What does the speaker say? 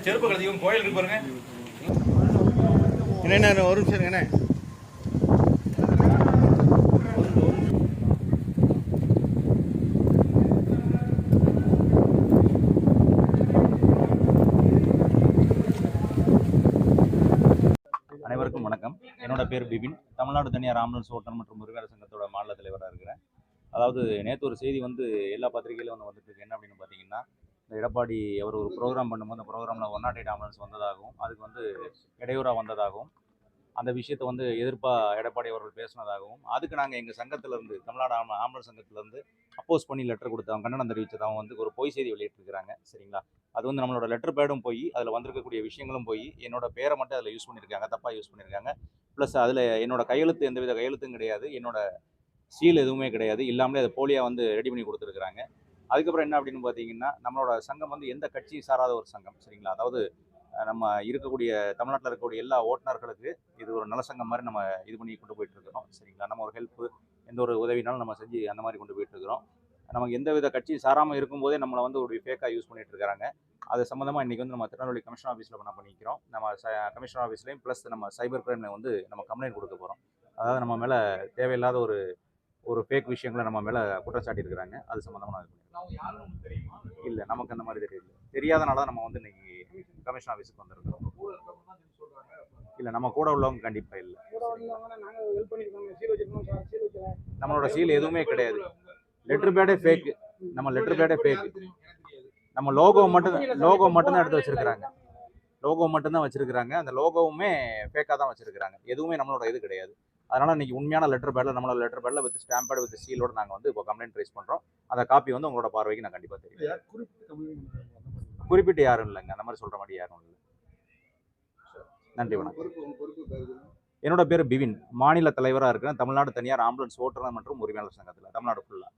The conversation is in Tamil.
செருப்பு கலதியும் கோயில் இருக்கு பாருங்க. என்ன ஒரு நிமிஷம் என்ன அனைவருக்கும் வணக்கம். என்னோட பேர் பிபின். தமிழ்நாடு தனியார் ஆம்புலன்ஸ் ஓட்டுநர் மற்றும் உரிமையாளர் சங்கத்தோட மாநில தலைவராக இருக்கிறேன். அதாவது நேற்று ஒரு செய்தி எல்லா பத்திரிகையிலும் வந்துட்டு இருக்கு. என்ன அப்படின்னு பார்த்தீங்கன்னா, இந்த எடப்பாடி அவர் ஒரு ப்ரோக்ராம் பண்ணும்போது அந்த ப்ரோக்ராமில் 108 ஆம்புலன்ஸ் வந்ததாகவும் அதுக்கு இடையூறாக வந்ததாகவும் அந்த விஷயத்தை எதிர்ப்பாக எடப்பாடி அவர்கள் பேசினதாகவும் அதுக்கு நாங்கள் எங்கள் சங்கத்திலேருந்து தமிழ்நாடு ஆம்புலன்ஸ் சங்கத்திலேருந்து அப்போஸ் பண்ணி லெட்டர் கொடுத்தவங்க கண்டனம் தெரிவித்ததாகவும் ஒரு பொய் செய்தி வெளியிட்டிருக்கிறாங்க. சரிங்களா? அது நம்மளோட லெட்டர் பேடும் போய் அதில் வந்திருக்கக்கூடிய விஷயங்களும் போய் என்னோட பேரை மட்டும் அதில் யூஸ் பண்ணியிருக்காங்க, தப்பாக யூஸ் பண்ணியிருக்காங்க. ப்ளஸ் அதில் என்னோட கையெழுத்து எந்தவித கையெழுத்தும் கிடையாது, என்னோட சீல் எதுவுமே கிடையாது, இல்லாமலே அதை போலியாக ரெடி பண்ணி கொடுத்துருக்குறாங்க. அதுக்கப்புறம் என்ன அப்படின்னு பார்த்தீங்கன்னா, நம்மளோட சங்கம் எந்த கட்சியும் சாராத ஒரு சங்கம். சரிங்களா? அதாவது நம்ம இருக்கக்கூடிய தமிழ்நாட்டில் இருக்கக்கூடிய எல்லா ஓட்டுநர்களுக்கு இது ஒரு நல சங்கம் மாதிரி நம்ம இது பண்ணி கொண்டு போயிட்டு இருக்கிறோம். சரிங்களா? நம்ம ஒரு ஹெல்ப்பு எந்த ஒரு உதவினாலும் நம்ம செஞ்சு அந்த மாதிரி கொண்டு போயிட்டு இருக்கிறோம். நமக்கு எந்தவித கட்சியும் சாராமல் இருக்கும்போதே நம்மளை ஒரு ஃபேக்காக யூஸ் பண்ணிட்டு இருக்காங்க. அது சம்மந்தமாக இன்றைக்கி நம்ம திருநெல்வேலி கமிஷனர் ஆஃபீஸில் நம்ம பண்ணிக்கிறோம். நம்ம கமிஷனர் ஆஃபீஸ்லையும் ப்ளஸ் நம்ம சைபர் கிரைமில் நம்ம கம்ப்ளைண்ட் கொடுக்க போகிறோம். அதாவது நம்ம மேலே தேவையில்லாத ஒரு ஃபேக் விஷயங்களை நம்ம மேலே குற்றச்சாட்டி இருக்கிறாங்க. அது சம்மந்தமாக இல்லை, நமக்கு அந்த மாதிரி தெரியல. தெரியாதனால தான் நம்ம இன்னைக்கு கமிஷன் ஆஃபீஸுக்கு வந்திருக்கோம். இல்லை, நம்ம கூட உள்ளவங்க கண்டிப்பாக இல்லை. நம்மளோட சீல் எதுவுமே கிடையாது. Letter birthday fake. நம்ம லெட்டர் பேடே ஃபேக். நம்ம லோகோ மட்டும்தான் எடுத்து வச்சிருக்கிறாங்க. லோகோ மட்டும்தான் வச்சிருக்கிறாங்க. அந்த லோகோவுமே ஃபேக்காக தான் வச்சிருக்கிறாங்க. எதுவுமே நம்மளோட இது கிடையாது. அதனால இன்னைக்கு உண்மையான லெட்டர் பேடில் நம்மளோட லெட்டர் பேடில் வித் ஸ்டாம்பேட் வித் சீலோடு நாங்கள் இப்போ கம்ப்ளைண்ட் ரைஸ் பண்ணுறோம். அந்த காப்பி உங்களோட பார்வைக்கு நான் கண்டிப்பாக தெரியும். குறிப்பிட்டு யாரும் இல்லைங்க, அந்த மாதிரி சொல்கிற மாதிரி யாரும் இல்லை. நன்றி, வணக்கம். என்னோட பேர் பிவின். மாநில தலைவராக இருக்கிறேன் தமிழ்நாடு தனியார் ஆம்புலன்ஸ் ஓட்டுநர் மற்றும் உரிமையாளர் சங்கத்தில் தமிழ்நாடு ஃபுல்லாக.